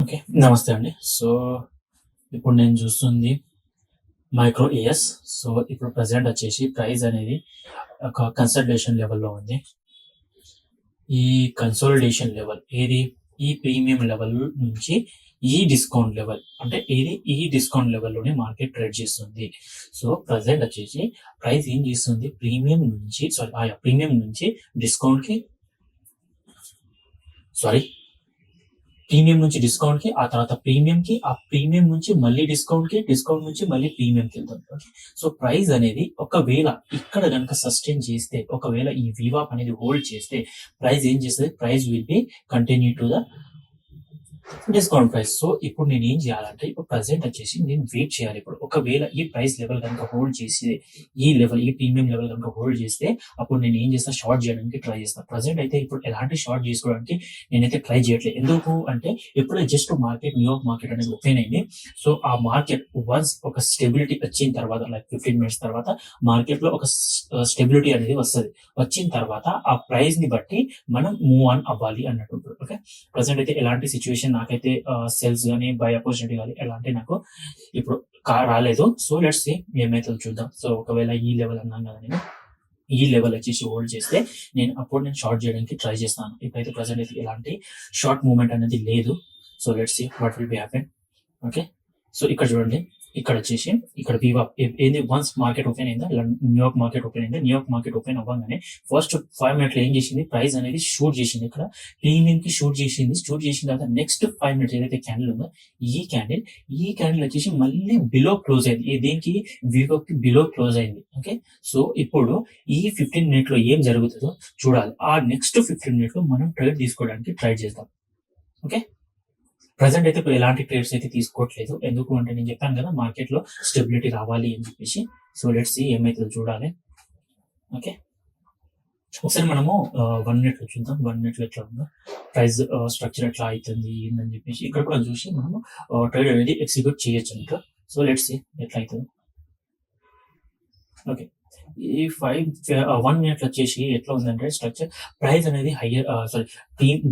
Okay. నమస్తే అండి. So, ఇప్పుడు నేను చూస్తుంది మైక్రో ఏఎస్. సో, ఇప్పుడు ప్రెజెంట్ వచ్చేసి ప్రైస్ అనేది ఒక కన్సల్టేషన్ లెవెల్‌లో ఉంది. ఈ కన్సాలిడేషన్ లెవెల్ ఏది? ఈ ప్రీమియం లెవెల్ నుంచి ఈ డిస్కౌంట్ లెవెల్ అంటే ఏది? ఈ డిస్కౌంట్ లెవెల్‌లోనే మార్కెట్ ట్రేడ్ చేస్తుంది. సో, ప్రెజెంట్ వచ్చేసి ప్రైస్ ఏం చేస్తుంది? ప్రీమియం నుంచి డిస్కౌంట్‌కి సారీ ప్రీమియం నుంచి డిస్కౌంట్‌కి, ఆ తర్వాత ప్రీమియంకి, ఆ ప్రీమియం నుంచి మళ్ళీ డిస్కౌంట్‌కి, డిస్కౌంట్ నుంచి మళ్ళీ ప్రీమియంకెళ్తుంది. ఓకే. సో, ప్రైస్ అనేది ఒకవేళ ఇక్కడ గనుక సస్టైన్ చేస్తే, ఒకవేళ ఈ వీవాప్ అనేది హోల్డ్ చేస్తే ప్రైస్ ఏం చేస్తది? Price will be continue to the discount price. So, ఇప్పుడు నేనేం చేయాలంటే, ఇప్పుడు ప్రెజెంట్ వచ్చేసి నేను వెయిట్ చేయాలి ఇప్పుడు. ఒకవేళ ఈ ప్రైస్ లెవెల్ గనుక హోల్డ్ చేసి, ఈ ప్రీమియం లెవెల్ గనుక హోల్డ్ చేస్తే, అప్పుడు నేను ఏం చేస్తా? షార్ట్ చేయడానికి ట్రై చేస్తా. ప్రెజెంట్ అయితే ఇప్పుడు ఎలాంటి షార్ట్ చేసుకోవడానికి నేనైతే ట్రై చేయట్లేదు. ఎందుకు అంటే, ఇప్పుడే జస్ట్ న్యూయార్క్ మార్కెట్ అనేది ఓపెన్ అయింది. సో, ఆ మార్కెట్ వన్స్ ఒక స్టెబిలిటీ వచ్చిన తర్వాత, లైక్ 15 మినిట్స్ తర్వాత మార్కెట్‌లో ఒక స్టెబిలిటీ అనేది వస్తది. వచ్చిన తర్వాత ఆ ప్రైస్‌ని బట్టి మనం మూవ్ ఆన్ అవ్వాలి అన్నట్టు. ఓకే. ప్రెజెంట్ అయితే ఎలాంటి సిట్యుయేషన్ నాకైతే సేల్స్ గాని, బై ఆపర్చునిటీ గాని ఎలాంటి నాకు ఇప్పుడు రాలేదు. సో, లెట్స్ సీ ఏమైతుందో చూద్దాం. సో, ఒకవేళ ఈ లెవెల్ అన్నాను కదా నేను. ఈ లెవెల్ వచ్చేసి హోల్డ్ చేస్తే నేను షార్ట్ చేయడానికి ట్రై చేస్తాను. ఇప్పుడైతే ప్రెజెంట్ అయితే ఎలాంటి షార్ట్ మూవ్‌మెంట్ అనేది లేదు. So, let's see what will be happen. Okay. So, ఇక్కడ చూడండి. ఇక్కడొచ్చేసి ఇక్కడ వీవాప్ ఏంది వన్స్ మార్కెట్ ఓపెన్ అయిందా, న్యూయార్క్ మార్కెట్ ఓపెన్ అయిందా, న్యూయార్క్ మార్కెట్ ఓపెన్ అవ్వంగానే ఫస్ట్ 5 మినిట్స్‌లో ఏం చేసింది? ప్రైస్ అనేది షూట్ చేసింది. ఇక్కడ ప్రీమియంకి షూట్ చేసింది. షూట్ చేసిన తర్వాత నెక్స్ట్ 5 మినిట్స్ ఏదైతే క్యాండిల్ ఉందో ఈ క్యాండిల్ వచ్చేసి మళ్ళీ బిలో క్లోజ్ అయింది. దేనికి? వీవాప్‌కి బిలో క్లోజ్ అయింది. ఓకే. సో, ఇప్పుడు ఈ 15 మినిట్స్‌లో ఏం జరుగుతుందో చూడాలి. ఆ నెక్స్ట్ 15 మినిట్స్‌లో మనం ట్రేడ్ తీసుకోవడానికి ట్రై చేద్దాం. ఓకే. ప్రెజెంట్ అయితే ఇప్పుడు ఎలాంటి ట్రేడ్స్ అయితే తీసుకోవట్లేదు. ఎందుకు అంటే నేను చెప్పాను కదా, మార్కెట్‌లో స్టెబిలిటీ రావాలి అని చెప్పేసి. సో, లెట్స్ సీ ఏమైతుందో చూడాలి. ఓకే. ఒకసారి మనము 1 మినిట్‌లో చూద్దాం. 1 మినిట్‌లో ఎట్లా ఉందో, ప్రైస్ స్ట్రక్చర్ ఎట్లా అయితుంది ఏందని చెప్పేసి ఇక్కడ కూడా చూసి మనము ట్రేడ్ అనేది ఎగ్జిక్యూట్ చేయొచ్చు ఇంకా. సో, లెట్స్ సీ ఎట్లా అయితదో. ఓకే. ఈ 1 మినిట్ వచ్చేసి ఎట్లా ఉందంటే స్ట్రక్చర్ ప్రైస్ అనేది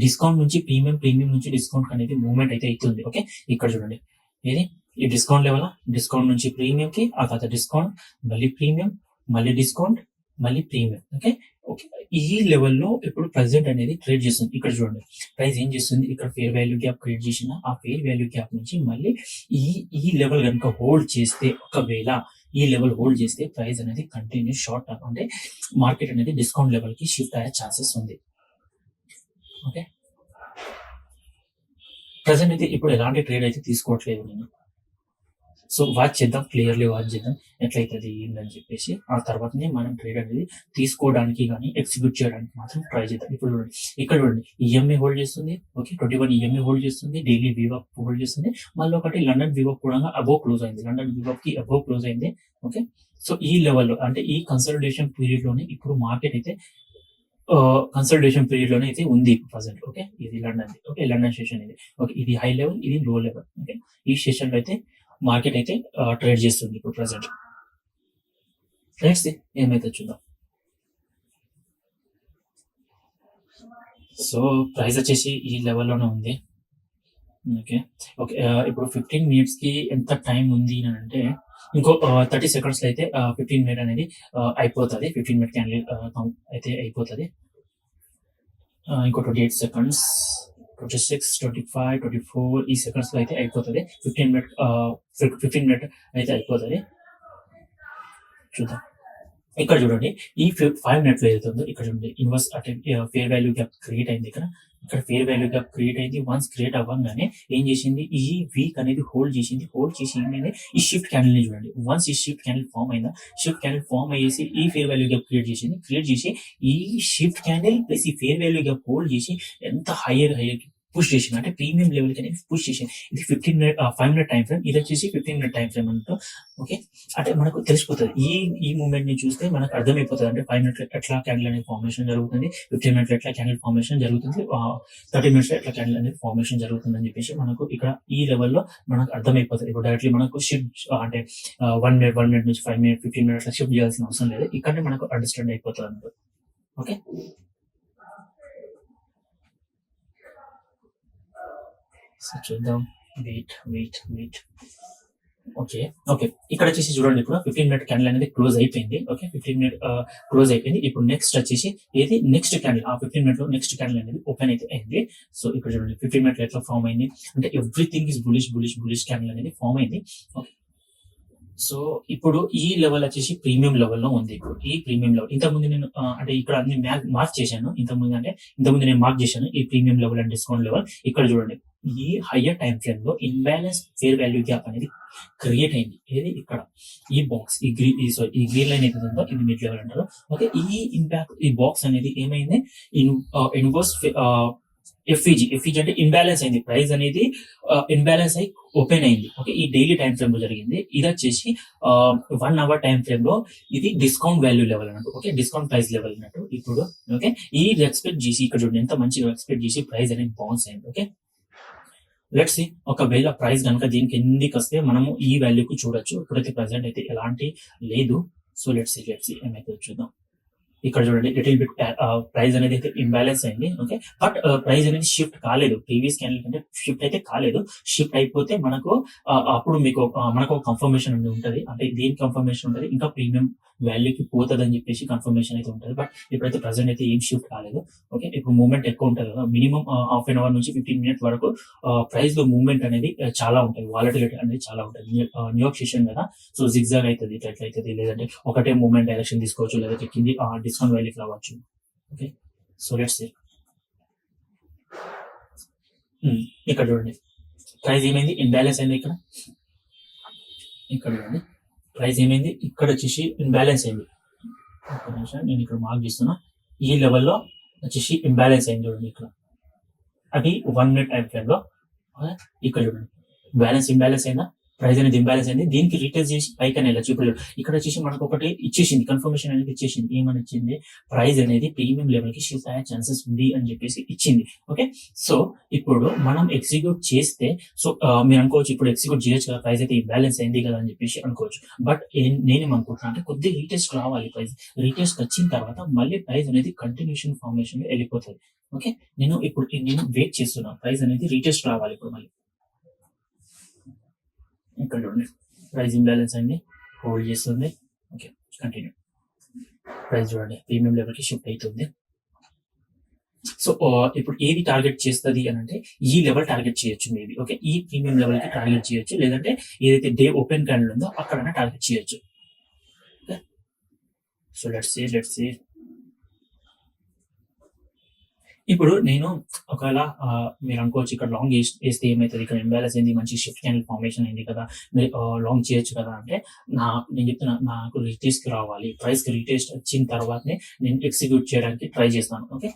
డిస్కౌంట్ నుంచి ప్రీమియం నుంచి డిస్కౌంట్ అనేది మూవ్‌మెంట్ అయితే అయితుంది. ఓకే. ఇక్కడ చూడండి. ఏది? ఈ డిస్కౌంట్ లెవెలా? డిస్కౌంట్ నుంచి ప్రీమియంకి, ఆ తర్వాత డిస్కౌంట్, మళ్ళీ ప్రీమియం, మళ్ళీ డిస్కౌంట్, మళ్ళీ ప్రీమియం. ఓకే. ఓకే. ఈ లెవెల్‌లో ఇప్పుడు ప్రెజెంట్ అనేది ట్రేడ్ చేస్తుంది. ఇక్కడ చూడండి. ప్రైస్ ఏం చేస్తుంది? ఇక్కడ ఫెయిర్ వాల్యూ గ్యాప్ క్రియేట్ చేసిందా? ఆ ఫెయిర్ వాల్యూ గ్యాప్ నుంచి మళ్ళీ ఈ ఈ లెవెల్ గనుక హోల్డ్ చేస్తే, ఒకవేళ ఈ లెవెల్ హోల్డ్ చేస్తే ప్రైస్ అనేది కంటిన్యూ షార్ట్ టర్మ్ అంటే మార్కెట్ అనేది డిస్కౌంట్ లెవెల్ కి షిఫ్ట్ అయ్యే ఛాన్సెస్ ఉంది. ఓకే. ప్రెజెంట్ అయితే ఇప్పుడు ఎలాంటి ట్రేడ్ అయితే తీసుకోవట్లేదు నేను. సో, వాచ్ చేద్దాం. క్లియర్‌లీ వాచ్ చేద్దాం. ఎట్లయితది ఏందని చెప్పేసి. ఆ తర్వాతనే మనం ట్రేడ్ అనేది తీసుకోవడానికి గాని, ఎగ్జిక్యూట్ చేయడానికి మాత్రం ట్రై చేద్దాం. ఇప్పుడు చూడండి. ఇక్కడ చూడండి. ఈఎంఐ హోల్డ్ చేస్తుంది. ఓకే. 21 ఈఎంఐ హోల్డ్ చేస్తుంది. డైలీ వీవాప్ హోల్డ్ చేస్తుంది. మళ్ళీ ఒకటి లండన్ వీవాప్ కూడా అబోవ్ క్లోజ్ అయింది. లండన్ వీవాప్‌కి అబోవ్ క్లోజ్ అయింది. ఓకే. సో, ఈ లెవెల్‌లో అంటే ఈ కన్సాలిడేషన్ పీరియడ్‌లోనే ఇప్పుడు మార్కెట్ అయితే కన్సాలిడేషన్ పీరియడ్‌లోనే అయితే ఉంది ప్రెజెంట్. ఓకే. ఇది లండన్‌ది. ఓకే. లండన్ సెషన్ ఇది. ఓకే. ఇది హై లెవెల్, ఇది లో లెవెల్. ఓకే. ఈ సెషన్‌లో అయితే మార్కెట్ అయితే ట్రేడ్ చేస్తుంది ఇప్పుడు ప్రెజెంట్. లెట్స్ సీ ఏమైతే చూద్దాం. సో, ప్రైస్ వచ్చేసి ఈ లెవెల్‌లోనే ఉంది. ఓకే. ఓకే. ఇప్పుడు 15 మినిట్స్‌కి ఎంత టైం ఉంది అనంటే ఇంకో 30 సెకండ్స్‌లో అయితే 15 మినిట్ అనేది అయిపోతది. 15 మినిట్ క్యాండిల్ అయితే అయిపోతది. ఇంకో 28 సెకండ్స్, 26, 25, 24 ఈ సెకండ్స్‌లో అయితే అయిపోతది. 15 మినిట్ అయితే అయిపోతది. చూద్దాం. ఇక్కడ చూడండి. ఈ 5 మినిట్స్‌లో ఏదైతే ఉందో ఇక్కడ చూడండి. ఇన్వర్స్ అంటే ఫెయిర్ వాల్యూ గ్యాప్ క్రియేట్ అయింది ఇక్కడ. ఇక్కడ ఫెయిర్ వాల్యూ గ్యాప్ క్రియేట్ అయింది. వన్స్ క్రియేట్ అవ్వంగానే ఏం చేసింది? ఈ వీక్ అనేది హోల్డ్ చేసింది. హోల్డ్ చేసి ఏమైంది? ఈ షిఫ్ట్ క్యాండిల్‌ని చూడండి. వన్స్ ఈ షిఫ్ట్ క్యాండిల్ ఫార్మ్ అయిందా? షిఫ్ట్ క్యాండిల్ ఫార్మ్ అయ్యేసి ఈ ఫెయిర్ వాల్యూ గ్యాప్ క్రియేట్ చేసింది. క్రియేట్ చేసి ఈ షిఫ్ట్ క్యాండిల్ ప్లస్ ఈ ఫెయిర్ వాల్యూ గ్యాప్ హోల్డ్ చేసి ఎంత హైయర్‌కి పుష్ చేసింది. అంటే ప్రీమియం లెవెల్‌కి అనేది పుష్ చేసింది. ఇది 5 మినిట్ టైమ్ ఫ్రేమ్. ఇది వచ్చేసి 15 మినిట్ టైమ్ ఫ్రేమ్ అన్నట్టు. ఓకే. అంటే మనకు తెలిసిపోతది. ఈ మూవ్‌మెంట్‌ని చూస్తే మనకు అర్థమైపోతది. అంటే 5 మినిట్స్‌లో ఎట్లా క్యాండిల్ అనేది ఫార్మేషన్ జరుగుతుంది. 15 మినిట్స్‌లో ఎట్లా క్యాండిల్ ఫార్మేషన్ జరుగుతుంది. 30 మినిట్స్‌లో ఎట్లా క్యాండిల్ అనేది ఫార్మేషన్ జరుగుతుందని చెప్పేసి మనకు ఇక్కడ ఈ లెవెల్‌లో మనకు అర్థమైపోతది. ఇప్పుడు డైరెక్ట్‌లీ మనకు అంటే 1 మినిట్ నుంచి 5 మినిట్, 15 మినిట్స్‌లో షిఫ్ట్ చేయాల్సిన అవసరం లేదు. ఇక్కడనే మనకు అండర్‌స్టాండ్ అయిపోతదన్నమాట. ఓకే. సో చూద్దాం. వెయిట్. ఓకే. ఇక్కడ వచ్చేసి చూడండి, ఇప్పుడు 15 మినిట్ క్యాండిల్ అనేది క్లోజ్ అయిపోయింది. ఓకే, 15 మినిట్ క్లోజ్ అయిపోయింది. ఇప్పుడు నెక్స్ట్ వచ్చేసి ఏది నెక్స్ట్ క్యాండిల్, ఆ 15 మినిట్ లో నెక్స్ట్ క్యాండిల్ అనేది ఓపెన్ అయితే అయింది. సో ఇక్కడ చూడండి 15 మినిట్ ఎట్లా ఫామ్ అయింది అంటే ఎవ్రీథింగ్ ఇస్ బులిష్ క్యాండిల్ అనేది ఫామ్ అయింది. ఓకే, సో ఇప్పుడు ఈ లెవెల్ వచ్చేసి ప్రీమియం లెవెల్లో ఉంది. ఇప్పుడు ఈ ప్రీమియం లెవెల్ ఇంతకుముందు నేను అంటే ఇక్కడ అన్ని మార్క్ చేశాను. ఇంతకుముందు నేను మార్క్ చేశాను ఈ premium level and discount level. ఇక్కడ చూడండి, ఈ హయ్యర్ టైం ఫ్రేమ్ లో ఇంబ్యాలెన్స్ ఫేర్ వాల్యూ గ్యాప్ అనేది క్రియేట్ అయింది. ఏది ఇక్కడ ఈ బాక్స్, ఈ గ్రీన్ లైన్ ఏదైతే ఉందో ఇది మిడ్ లెవెల్ అంటారు. ఓకే, ఈ బాక్స్ అనేది ఏమైంది, ఇన్వర్స్ ఎఫ్ఈజీ అంటే ఇంబ్యాలెన్స్ అయింది. ప్రైస్ అనేది ఇంబ్యాలెన్స్ అయి ఓపెన్ అయింది. ఓకే, ఈ డైలీ టైం ఫ్రేమ్ లో జరిగింది. ఇది వచ్చేసి 1 అవర్ టైం ఫ్రేమ్ లో ఇది డిస్కౌంట్ వాల్యూ లెవెల్ అన్నట్టు. ఓకే, డిస్కౌంట్ ప్రైస్ లెవెల్ అన్నట్టు. ఇప్పుడు ఓకే, ఈ ఎక్స్పెక్ట్ చేసి ఇక్కడ చూడండి ఎంత మంచిగా ఎక్స్పెక్ట్ చేసి ప్రైస్ అనేది బౌన్స్ అయింది. ఓకే, లెట్స్ సి ఒకవేళ ప్రైస్ కనుక దీనికి ఎందుకు వస్తే మనము ఈ వాల్యూకి చూడొచ్చు. ఇప్పుడైతే ప్రెసెంట్ అయితే ఎలాంటి లేదు. సో లెట్స్ సి ఏమైతే చూద్దాం. ఇక్కడ చూడండి లిటిల్ బిట్ ప్రైస్ అనేది అయితే ఇంబ్యాలెన్స్ అయింది. ఓకే, బట్ ప్రైస్ అనేది షిఫ్ట్ కాలేదు. ప్రీవియస్ క్యాండిల్ కంటే షిఫ్ట్ అయితే కాలేదు. షిఫ్ట్ అయిపోతే మనకు అప్పుడు మీకు మనకు ఒక కన్ఫర్మేషన్ అనేది ఉంటుంది. అంటే దేని కన్ఫర్మేషన్ ఉంటుంది, ఇంకా ప్రీమియం వాల్యూకి పోతుంది అని చెప్పేసి కన్ఫర్మేషన్ అయితే ఉంటుంది. బట్ ఇప్పుడైతే ప్రెసెంట్ అయితే ఏం షిఫ్ట్ కాలేదు. ఓకే, ఇప్పుడు మూవ్మెంట్ ఎక్కువ ఉంటుంది కదా, మినిమం హాఫ్ అన్ అవర్ నుంచి 15 మినిట్ వరకు ప్రైస్ లో మూవ్మెంట్ అనేది చాలా ఉంటుంది. వాలటిలిటీ అనేది చాలా ఉంటుంది. న్యూయార్క్ సెషన్ కదా, సో జిగ్జాగ్ అవుతుంది, ఇట్లా అవుతుంది. లేదంటే ఒకటే మూవ్మెంట్ డైరెక్షన్ తీసుకోవచ్చు, లేదంటే కింది డిస్కౌంట్ వాల్యూకి రావచ్చు. Okay, so let's see. ఇక్కడ చూడండి ప్రైస్ ఏమైంది, ఇంబ్యాలెన్స్ అయింది. ఇక్కడ చూడండి ప్రైస్ ఏమైంది, ఇక్కడ వచ్చేసి ఇంబ్యాలెన్స్ అయింది. ఒక నిమిషం నేను ఇక్కడ మార్క్ చేస్తున్నా. ఈ లెవెల్లో వచ్చేసి ఇంబ్యాలెన్స్ అయింది. చూడండి ఇక్కడ అది 1 మినిట్ టైం ఫ్రేమ్ లో. ఇక్కడ చూడండి ఇంబ్యాలెన్స్ అయిందా, ప్రైస్ అనేది ఇంబ్యాలెన్స్ అయింది. దీనికి రీటెస్ట్ చేసి పైకి అని వెళ్ళచ్చు. ఇప్పుడు ఇక్కడ వచ్చేసి మనకు ఒకటి ఇచ్చేసింది, కన్ఫర్మేషన్ అనేది ఇచ్చేసింది. ఏమని ఇచ్చింది, ప్రైస్ అనేది ప్రీమియం లెవెల్ కి షిఫ్ట్ అయ్యే ఛాన్సెస్ ఉంది అని చెప్పేసి ఇచ్చింది. ఓకే, సో ఇప్పుడు మనం ఎగ్జిక్యూట్ చేస్తే, సో మీరు అనుకోవచ్చు ఇప్పుడు ఎగ్జిక్యూట్ చేయొచ్చు కదా, ప్రైస్ అయితే ఇంబ్యాలెన్స్ అయింది కదా అని చెప్పేసి అనుకోవచ్చు. బట్ నేనేమనుకుంటున్నా అంటే కొద్దిగా రీటెస్ట్ రావాలి. ప్రైస్ రీటెస్ట్ వచ్చిన తర్వాత మళ్ళీ ప్రైస్ అనేది కంటిన్యూషన్ ఫార్మేషన్ వెళ్ళిపోతుంది. ఓకే, నేను వెయిట్ చేస్తున్నా, ప్రైస్ అనేది రీటెస్ట్ రావాలి. ఇప్పుడు మళ్ళీ ఇక్కడ చూడండి ప్రైస్ ఇంబ్యాలెన్స్ అయింది, హోల్డ్ చేస్తుంది. Okay, continue. ప్రైస్ చూడండి ప్రీమియం లెవెల్ కి షిఫ్ట్ అవుతుంది. సో ఇప్పుడు ఏది టార్గెట్ చేస్తుంది అని అంటే ఈ లెవెల్ టార్గెట్ చేయొచ్చు మేబీ. ఓకే, ఈ ప్రీమియం లెవెల్ కి టార్గెట్ చేయొచ్చు, లేదంటే ఏదైతే డే ఓపెన్ క్యాండిల్ ఉందో అక్కడైనా టార్గెట్ చేయొచ్చు. Okay, so let's see. ఇప్పుడు నేను ఒకవేళ మీరు అనుకోవచ్చు ఇక్కడ లాంగ్ వేస్తే ఏమవుతుంది, ఇక్కడ ఇంబ్యాలెన్స్ అయింది, మంచి షిఫ్ట్ క్యాండిల్ ఫార్మేషన్ అయింది కదా, మీరు లాంగ్ చేయొచ్చు కదా అంటే నేను చెప్తున్నా, నాకు రీటెస్ట్ రావాలి. ప్రైస్ కి రీటెస్ట్ వచ్చిన తర్వాతనే నేను ఎగ్జిక్యూట్ చేయడానికి ట్రై చేస్తాను. ఓకే,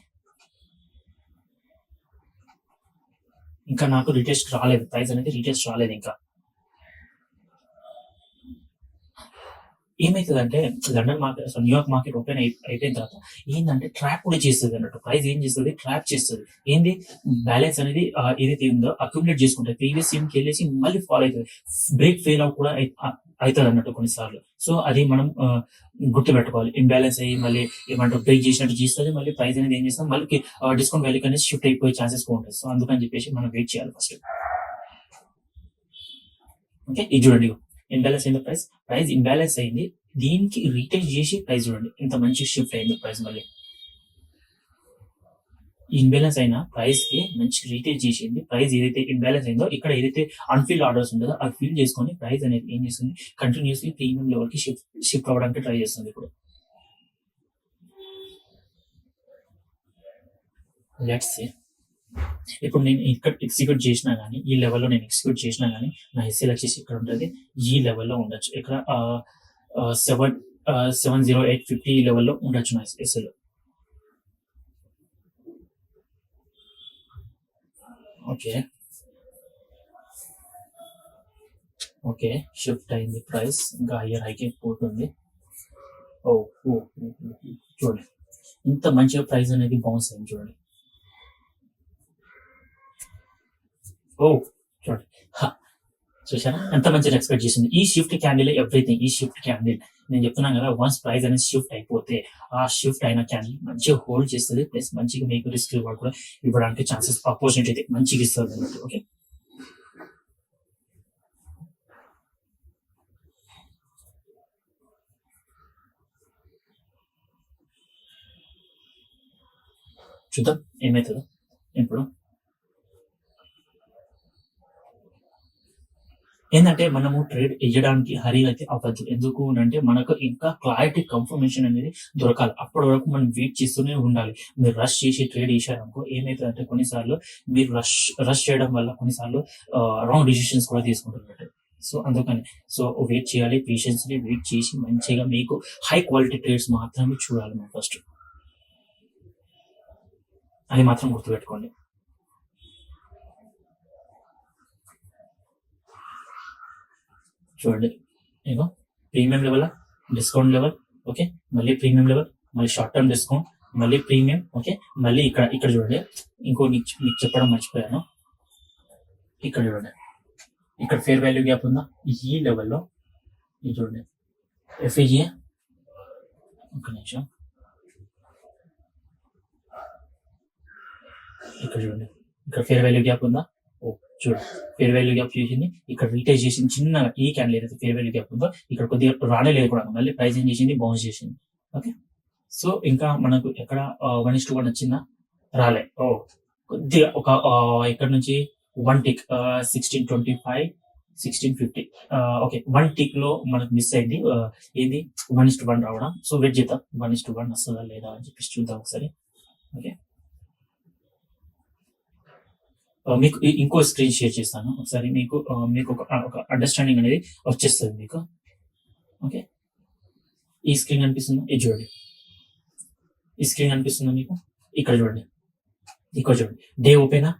ఇంకా నాకు రీటెస్ట్ రాలేదు, ప్రైస్ అనేది రీటెస్ట్ రాలేదు. ఇంకా ఏమైతుందంటే London market, New York market open అయిపోయిన తర్వాత ఏంటంటే ట్రాప్ కూడా చేస్తుంది అన్నట్టు. ప్రైస్ ఏం చేస్తుంది, ట్రాప్ చేస్తుంది. ఏంది, బ్యాలెన్స్ అనేది ఏదైతే ఉందో అక్యుములేట్ చేసుకుంటుంది. ప్రీవియస్ కి వెళ్ళేసి మళ్ళీ ఫాలో అవుతుంది. బ్రేక్ ఫెయిల్ అవుట్ కూడా అవుతుంది అన్నట్టు కొన్నిసార్లు. సో అది మనం గుర్తుపెట్టుకోవాలి. ఇంబ్యాలెన్స్ అయ్యి మళ్ళీ ఏమంటారు బ్రేక్ చేసినట్టు చేస్తుంది. మళ్ళీ ప్రైస్ అనేది ఏం చేస్తాం, మళ్ళీ డిస్కౌంట్ వాల్యూ అనేది షిఫ్ట్ అయిపోయే ఛాన్సెస్ కూడా ఉంటాయి. సో అందుకని చెప్పేసి మనం వెయిట్ చేయాలి ఫస్ట్. ఓకే, ఇది చూడండి ఇంబ్యాలెన్స్ అయింది, ప్రైస్ ఇంబ్యాలెన్స్ అయింది. దీనికి రీటెస్ట్ చేసి ప్రైస్ చూడండి ఎంత మంచి షిఫ్ట్ అయింది. ప్రైస్ మళ్ళీ ఇంబ్యాలెన్స్ అయిన ప్రైస్ కి మంచి రీటెస్ట్ చేసింది. ప్రైస్ ఏదైతే ఇంబ్యాలెన్స్ అయిందో ఇక్కడ ఏదైతే అన్ఫిల్డ్ ఆర్డర్స్ ఉంటుందో అది ఫిల్ చేసుకొని ప్రైస్ అనేది ఏం చేస్తుంది, కంటిన్యూస్లీ ప్రీమియం లెవెల్ కి షిఫ్ట్ అవ్వడానికి ట్రై చేస్తుంది. ఇప్పుడు లెట్స్ సీ. ఇప్పుడు నేను ఇక్కడ ఎగ్జిక్యూట్ చేసినా కానీ, ఈ లెవెల్లో నేను ఎగ్జిక్యూట్ చేసినా కానీ నా ఎస్ఎల్ వచ్చేసి ఇక్కడ ఉంటుంది, ఈ లెవెల్లో ఉండొచ్చు. ఇక్కడ 70850 లెవెల్లో ఉండొచ్చు నా ఎస్ఎల్. ఓకే, షిఫ్ట్ అయింది. ప్రైస్ ఇంకా హయ్యర్ హైకి పోతుంది. చూడండి ఇంత మంచిగా ప్రైస్ అనేది బౌన్స్ అయింది. చూడండి చూడండి, చూసారా ఎంత మంచిగా ఎక్స్పెక్ట్ చేసింది. ఈ షిఫ్ట్ క్యాండిల్ ఎవ్రీథింగ్. ఈ షిఫ్ట్ క్యాండిల్ నేను చెప్తున్నాను కదా, వన్స్ ప్రైస్ అనేది షిఫ్ట్ అయిపోతే ఆ షిఫ్ట్ అయిన క్యాండిల్ మంచిగా హోల్డ్ చేస్తుంది. ప్లస్ మంచిగా మీకు రిస్క్ రివార్డ్ కూడా ఇవ్వడానికి ఛాన్సెస్, ఆపర్చునిటీ అయితే మంచిగా ఇస్తుంది అన్నట్టు. ఓకే, చూద్దాం ఏమవుతుందో. ఇప్పుడు ఏంటంటే మనము ట్రేడ్ వేయడానికి హరి అయితే అవ్వద్దు. ఎందుకు అంటే మనకు ఇంకా క్లారిటీ కన్ఫర్మేషన్ అనేది దొరకాలి. అప్పటి వరకు మనం వెయిట్ చేస్తూనే ఉండాలి. మీరు రష్ చేసి ట్రేడ్ చేశారనుకో ఏమైతుందంటే కొన్నిసార్లు మీరు రష్ చేయడం వల్ల కొన్నిసార్లు రాంగ్ డిసిషన్స్ కూడా తీసుకుంటున్నట్టు. సో అందుకని వెయిట్ చేయాలి, పేషెన్స్‌ని వెయిట్ చేసి మంచిగా మీకు హై క్వాలిటీ ట్రేడ్స్ మాత్రమే చూడాలి మనం ఫస్ట్. అది మాత్రం గుర్తుపెట్టుకోండి. చూడండి ఇగో premium level, discount level, okay, మళ్ళీ ప్రీమియం లెవెల్, మళ్ళీ షార్ట్ టర్మ్ డిస్కౌంట్, మళ్ళీ ప్రీమియం, ఓకే, మళ్ళీ ఇక్కడ చూడండి. ఇంకో మీకు చెప్పడం మర్చిపోయాను. ఇక్కడ చూడండి, ఇక్కడ ఫేర్ వాల్యూ గ్యాప్ ఉందా ఈ లెవెల్లో, ఇది చూడండి ఎఫ్ఈజీ. ఒక నిమిషం, ఇక్కడ చూడండి, ఇక్కడ ఫేర్ వాల్యూ గ్యాప్ ఉందా. చూడండి ఫేర్ వాల్యూ గ్యాప్ చేసింది, ఇక్కడ రీటైజ్ చేసింది చిన్నగా. ఈ క్యాండిల్ ఏదైతే ఫేర్ వాల్యూ గ్యాప్ ఉందో ఇక్కడ కొద్దిగా రాలేదు కూడా, మళ్ళీ ప్రైస్ ఏం చేసింది, బౌన్స్ చేసింది. ఓకే, సో ఇంకా మనకు ఎక్కడ 1:1 వచ్చిందా, రాలే. కొద్దిగా ఒక ఇక్కడ నుంచి 1 టిక్ 1625 1650, ఓకే 1 టిక్ లో మనకు మిస్ అయింది. ఏంది 1:1 రావడం. సో వెయిట్ చేద్దాం 1:1 వస్తుందా లేదా అని చెప్పేసి చూద్దాం ఒకసారి. ఓకే, మీకు ఇంకో స్క్రీన్ షేర్ చేస్తాను ఒకసారి. మీకు ఒక అండర్స్టాండింగ్ అనేది వచ్చేస్తుంది మీకు. ఓకే, ఈ స్క్రీన్ కనిపిస్తుందా, ఇది చూడండి. ఈ స్క్రీన్ కనిపిస్తుందా మీకు, ఇక్కడ చూడండి. ఇక్కడ చూడండి డే ఓపెనా,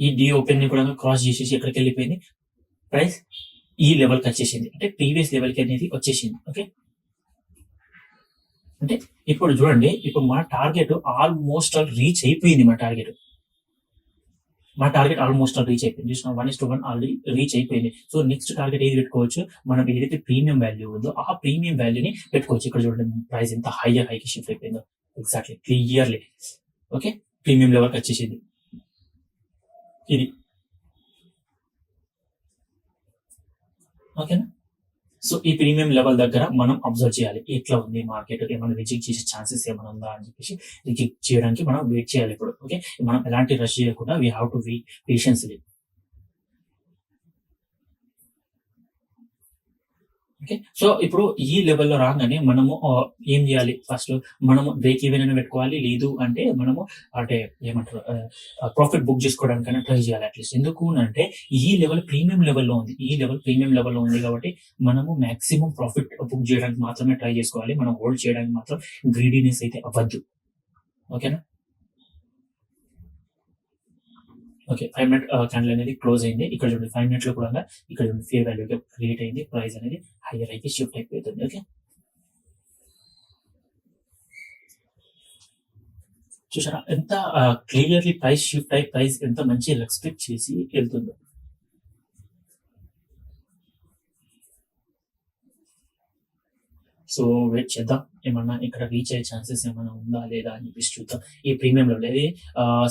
ఈ డే ఓపెన్ ని కూడా క్రాస్ చేసేసి ఎక్కడికి వెళ్ళిపోయింది, ప్రైస్ ఈ లెవెల్కి వచ్చేసింది, అంటే ప్రీవియస్ లెవెల్కి అనేది వచ్చేసింది. ఓకే, అంటే ఇప్పుడు చూడండి, ఇప్పుడు మన టార్గెట్ ఆల్మోస్ట్ రీచ్ అయిపోయింది. మన టార్గెట్ ఆల్మోస్ట్ రీచ్ అయిపోయింది. చూసిన 1:1 ఆల్రెడీ రీచ్ అయిపోయింది. సో నెక్స్ట్ టార్గెట్ ఏది పెట్టుకోవచ్చు, మనం ఏదైతే ప్రీమియం వాల్యూ ఉందో ఆ ప్రీమియం వాల్యూని పెట్టుకోవచ్చు. ఇక్కడ చూడండి ప్రైస్ ఎంత హైకి షిఫ్ట్ అయిపోయిందో, ఎగ్జాక్ట్లీ క్లియర్లీ. ఓకే, ప్రీమియం లెవెల్కి వచ్చేసింది ఇది. ఓకేనా, సో ఈ ప్రీమియం లెవెల్ దగ్గర మనం అబ్జర్వ్ చేయాలి ఎట్లా ఉంది మార్కెట్, ఏమైనా రిజెక్ట్ చేసే ఛాన్సెస్ ఏమైనా ఉందా అని చెప్పేసి రిజెక్ట్ చేయడానికి మనం వెయిట్ చేయాలి ఇప్పుడు. ఓకే, మనం ఎలాంటి రష్ చేయకుండా we have to wait patiently. Okay, so ఇప్పుడు ఈ లెవెల్లో రాగానే మనము ఏం చేయాలి, ఫస్ట్ మనము బ్రేక్ ఈవెన్ అని పెట్టుకోవాలి. లేదు అంటే మనము అంటే ఏమంటారు ప్రాఫిట్ బుక్ చేసుకోవడానికైనా ట్రై చేయాలి అట్లీస్ట్. ఎందుకు అంటే ఈ లెవెల్ ప్రీమియం లెవెల్లో ఉంది, కాబట్టి మనము మాక్సిమం ప్రాఫిట్ బుక్ చేయడానికి మాత్రమే ట్రై చేసుకోవాలి. మనం హోల్డ్ చేయడానికి మాత్రం గ్రీడీనెస్ అయితే అవ్వద్దు. ఓకేనా, ఓకే 5 మినిట్ క్యాండిల్ అనేది క్లోజ్ అయింది. ఇక్కడ చూడండి 5 మినిట్ లో కూడా ఇక్కడ చూడండి ఫేర్ వాల్యూ క్రియేట్ అయింది, ప్రైస్ అనేది హైయర్ అయితే షిఫ్ట్ అయిపోతుంది. ఓకే, చూసారా ఎంత క్లియర్లీ ప్రైస్ షిఫ్ట్ అయ్యి ప్రైస్ ఎంత మంచి రెస్పెక్ట్ చేసి వెళ్తుందో. సో వెయిట్ చేద్దాం, ఏమన్నా ఇక్కడ రీచ్ అయ్యే ఛాన్సెస్ ఏమైనా ఉందా లేదా అని చెప్పేసి చూద్దాం. ఈ ప్రీమియం లెవెల్ అది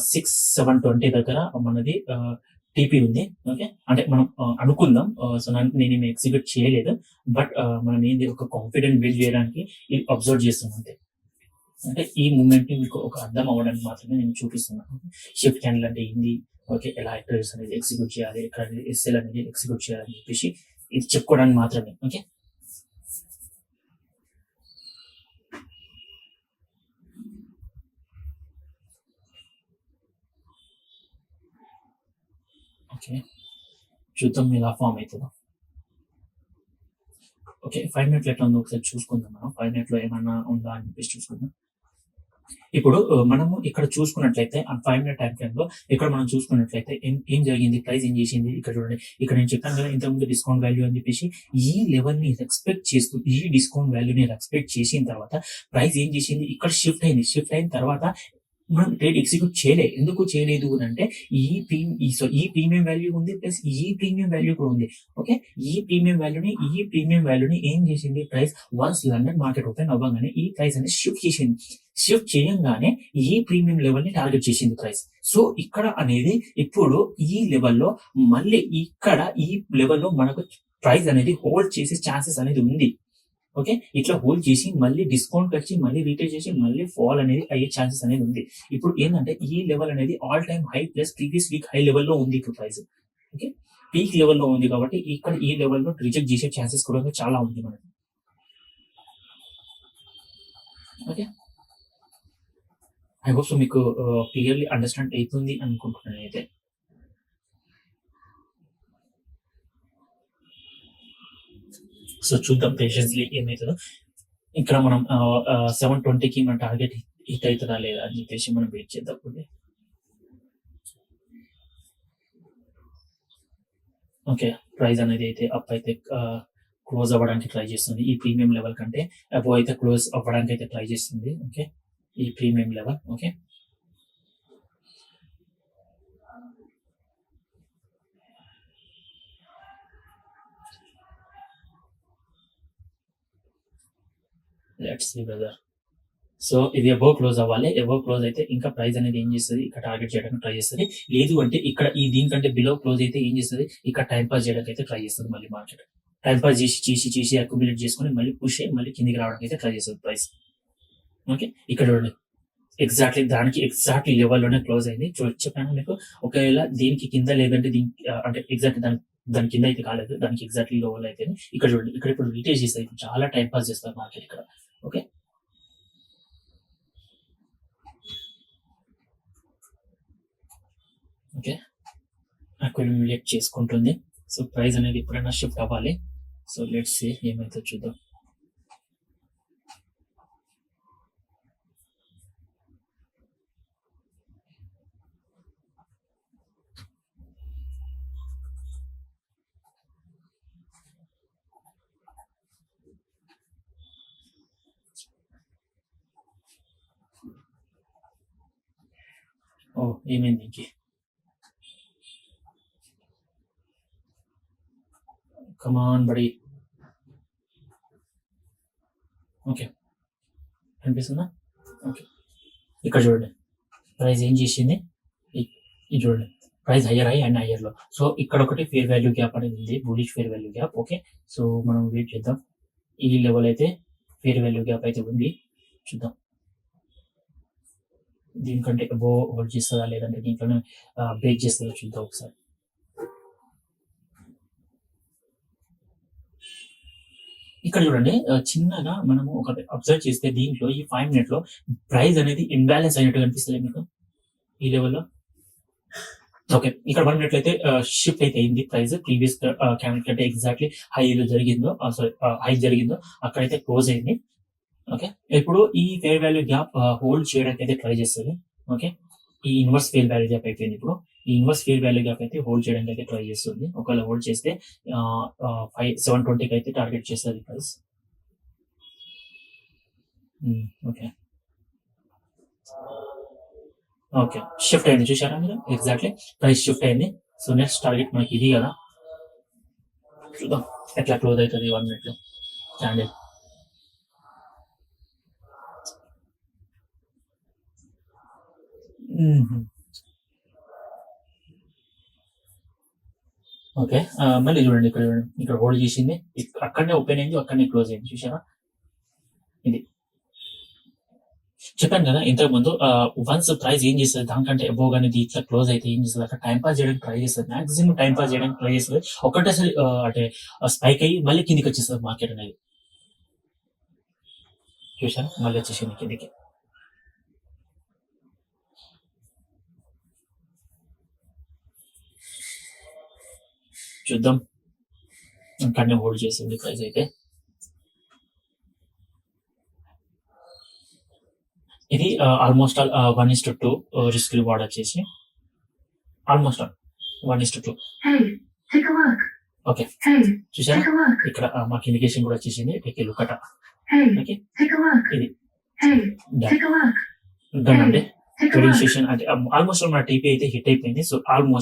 6,720 దగ్గర మనది టీపీ ఉంది. ఓకే, అంటే మనం అనుకుందాం. సో నేను ఎగ్జిక్యూట్ చేయలేదు, బట్ మనం ఏంది ఒక కాన్ఫిడెంట్ బిల్డ్ చేయడానికి ఇది అబ్జర్వ్ చేస్తున్నాం అంతే. అంటే ఈ మూమెంట్ ని మీకు ఒక అర్థం అవ్వడానికి మాత్రమే నేను చూపిస్తున్నాను. షిఫ్ట్ క్యాండిల్ అంటే ఏంది, ఓకే ఎలా ట్రేడ్స్ అనేది ఎగ్జిక్యూట్ చేయాలి, ఎక్కడ ఎస్ఎల్ అనేది ఎగ్జిక్యూట్ చేయాలని చెప్పేసి ఇది చెప్పుకోవడానికి మాత్రమే. ఓకే, ఓకే చూద్దాం ఎలా ఫామ్ అవుతుందో. ఓకే 5 మినిట్లు ఎట్లా ఉందో ఒకసారి చూసుకుందాం. మనం 5 మినిట్లో ఏమన్నా ఉందా అని చెప్పేసి చూసుకుందాం. ఇప్పుడు మనము ఇక్కడ చూసుకున్నట్లయితే ఆ 5 మినిట్ టైం ఫ్రేమ్ లో ఇక్కడ మనం చూసుకున్నట్లయితే ఏం జరిగింది, ప్రైస్ ఏం చేసింది. ఇక్కడ చూడండి, ఇక్కడ నేను చెప్పాను కదా ఇంతకుముందు డిస్కౌంట్ వాల్యూ అని చెప్పేసి, ఈ లెవెల్ ని రెస్పెక్ట్ చేస్తూ ఈ డిస్కౌంట్ వాల్యూని రెస్పెక్ట్ చేసిన తర్వాత ప్రైస్ ఏం చేసింది, ఇక్కడ షిఫ్ట్ అయిన తర్వాత మనం ట్రేడ్ ఎగ్జిక్యూట్ చేయలేదు. ఎందుకు చేయలేదు అంటే ఈ ప్రీమియం వాల్యూ ఉంది ప్లస్ ఈ ప్రీమియం వాల్యూ కూడా ఉంది. ఓకే, ఈ ప్రీమియం వాల్యూని ఏం చేసింది, price once London market open అవ్వగానే ఈ ప్రైస్ అనేది షిఫ్ట్ చేయంగానే ఈ ప్రీమియం లెవెల్ ని టార్గెట్ చేసింది ప్రైస్. సో ఇక్కడ అనేది ఇప్పుడు ఈ లెవెల్లో మళ్ళీ ఇక్కడ ఈ లెవెల్లో మనకు ప్రైస్ అనేది హోల్డ్ చేసే ఛాన్సెస్ అనేది ఉంది. ఓకే. ఇట్లా హోల్డ్ చేసి మళ్ళీ డిస్కౌంట్ వచ్చి మళ్ళీ రీటెస్ట్ చేసి మళ్ళీ ఫాల్ అనేది అయ్యే ఛాన్సెస్ అనేది ఉంది. ఇప్పుడు ఏంటంటే ఈ లెవెల్ అనేది all time high plus previous week high లెవెల్‌లో ఉంది ఇప్పుడు ప్రైస్. ఓకే. పీక్ లెవెల్‌లో ఉంది కాబట్టి ఇక్కడ ఈ లెవెల్‌లో రిజెక్ట్ చేసే ఛాన్సెస్ కూడా చాలా ఉంది మనకి. ఓకే. ఐ హోప్ సో మీకు క్లియర్‌లీ అండర్‌స్టాండ్ అయితుంది అనుకుంటున్నాను నేనైతే. సో చూద్దాం పేషెన్స్‌లీ ఏమైతదో. ఇక్కడ మనం 720కి మన టార్గెట్ హిట్ అయితదా లేదా అని చెప్పేసి మనం వెయిట్ చేద్దాం కొద్దిగా. ఓకే. ప్రైస్ అనేది అయితే అప్ అయితే క్లోజ్ అవ్వడానికి ట్రై చేస్తుంది. ఈ ప్రీమియం లెవెల్ కంటే అబోవ్ అయితే క్లోజ్ అవ్వడానికి అయితే ట్రై చేస్తుంది. ఓకే. ఈ premium level. Okay. Let's see brother. So ఇది అబోవ్ క్లోజ్ అవ్వాలి. అబోవ్ క్లోజ్ అయితే ఇంకా ప్రైస్ అనేది ఏం చేస్తది, ఇక్కడ టార్గెట్ చేయడానికి ట్రై చేస్తది. లేదు అంటే ఇక్కడ ఈ దీనికంటే బిలో క్లోజ్ అయితే ఏం చేస్తది, ఇక్కడ టైమ్ పాస్ చేయడానికి అయితే ట్రై చేస్తది మళ్ళీ మార్కెట్. టైమ్ పాస్ చేసి అక్యుములేట్ చేసుకొని మళ్ళీ పుష్ అయ్యి మళ్ళీ కిందికి రావడానికి అయితే ట్రై చేస్తది ప్రైస్. ఓకే. ఇక్కడ చూడండి. ఎగ్జాక్ట్లీ లెవెల్‌లోనే క్లోజ్ అయింది. చెప్పాను మీకు. ఒకవేళ దీనికి కింద లేదంటే దీనికి అంటే ఎగ్జాక్ట్‌లీ దాని కింద అయితే కాలేదు. దానికి ఎగ్జాక్ట్‌లీ లోవర్ అయితేనే ఇక్కడ చూడండి. ఇక్కడ ఇప్పుడు రీటేస్ట్ చేస్తది. ఇప్పుడు చాలా టైమ్ పాస్ చేస్తారు మార్కెట్ ఇక్కడ. ఓకే. ఓకే. అక్యుములేట్ చేసుకుంటుంది. సో ప్రైస్ అనేది ఎప్పుడైనా షిఫ్ట్ అవ్వాలి. సో లెట్స్ సీ ఏమైతుందో చూద్దాం. ఓహ్! ఏమైంది దీనికి? Come on buddy. ఓకే. కనిపిస్తుందా? ఓకే. ఇక్కడ చూడండి. ప్రైస్ ఏం చేసింది? ఇది చూడండి. Price higher high and higher low. So ఇక్కడ ఒకటి ఫేర్ వాల్యూ గ్యాప్ అనేది ఉంది. Bullish fair value gap. Okay. So మనం వెయిట్ చేద్దాం. ఈ లెవెల్ అయితే ఫేర్ వాల్యూ గ్యాప్ అయితే ఉంది. చూద్దాం. దీనికంటే అబోవ్ హోల్డ్ చేస్తదా లేదంటే దీంట్లోనే బ్రేక్ చేస్తదో చూద్దాం ఒకసారి. ఇక్కడ చూడండి. చిన్నగా మనము ఒకటి అబ్జర్వ్ చేస్తే దీంట్లో ఈ 5 మినిట్‌లో ప్రైస్ అనేది ఇంబాలెన్స్ అయినట్టు కనిపిస్తలే మీకు? ఈ లెవెల్‌లో. ఓకే. ఇక్కడ 1 మినిట్‌లో అయితే షిఫ్ట్ అయితే అయింది ప్రైస్. ప్రీవియస్ క్యాండిల్ కంటే ఎగ్జాక్ట్‌లీ హైలో జరిగిందో సారీ హై జరిగిందో అక్కడైతే క్లోజ్ అయింది. ఓకే. ఇప్పుడు ఈ ఫేర్ వాల్యూ గ్యాప్ హోల్డ్ చేయడానికి అయితే ట్రై చేస్తది. ఓకే. ఈ ఇన్వర్స్ ఫేర్ వాల్యూ గ్యాప్ అయిపోయింది ఇప్పుడు. ఈ ఇన్వర్స్ ఫేర్ వాల్యూ గ్యాప్ అయితే హోల్డ్ చేయడానికి అయితే ట్రై చేస్తుంది. ఒకవేళ హోల్డ్ చేస్తే 720కి అయితే టార్గెట్ చేస్తది ప్రైస్. ఓకే. ఓకే. షిఫ్ట్ అయింది చూసారా మీరు? ఎగ్జాక్ట్‌లీ ప్రైస్ షిఫ్ట్ అయింది. సో నెక్స్ట్ టార్గెట్ మనకి ఇది కదా. చూద్దాం ఎట్లా క్లోజ్ అవుతది 1 మినిట్‌లో క్యాండిల్. ఓకే. మళ్ళీ చూడండి. ఇక్కడ చూడండి. ఇక్కడ హోల్డ్ చేసింది. అక్కడనే ఓపెన్ అయింది. అక్కడనే క్లోజ్ అయింది. చూసారా? ఇది. చెప్పాను కదా ఇంతకు ముందు. వన్స్ ప్రైస్ ఏం చేస్తది, దానికంటే అబోవ్ గాని ఇది ఇట్లా క్లోజ్ అయితే ఏం చేస్తది, అక్కడ టైమ్ పాస్ చేయడానికి ట్రై చేస్తది. మాక్సిమం టైమ్ పాస్ చేయడానికి ట్రై చేస్తది. ఒకటేసారి అంటే స్పైక్ అయ్యి మళ్ళీ కిందికి వచ్చేస్తది మార్కెట్ అనేది. చూసారా? మళ్ళీ వచ్చేసింది కిందికి. చూద్దాం. అక్కడనే హోల్డ్ చేసింది ప్రైస్ అయితే. ఇది ఆల్మోస్ట్ ఆల్ 1:2 రిస్క్ రివార్డ్ వచ్చేసి ఆల్మోస్ట్ ఆల్ 1:2. ఓకే. చూసారా? ఇక్కడ మాకు ఇండికేషన్ కూడా వచ్చేసింది. Take a look at. Okay. ఇది డన్ అండి. ట్రేడింగ్ సెషన్ అంటే ఆల్మోస్ట్ మన టీపీ అయితే హిట్ అయిపోయింది. So almost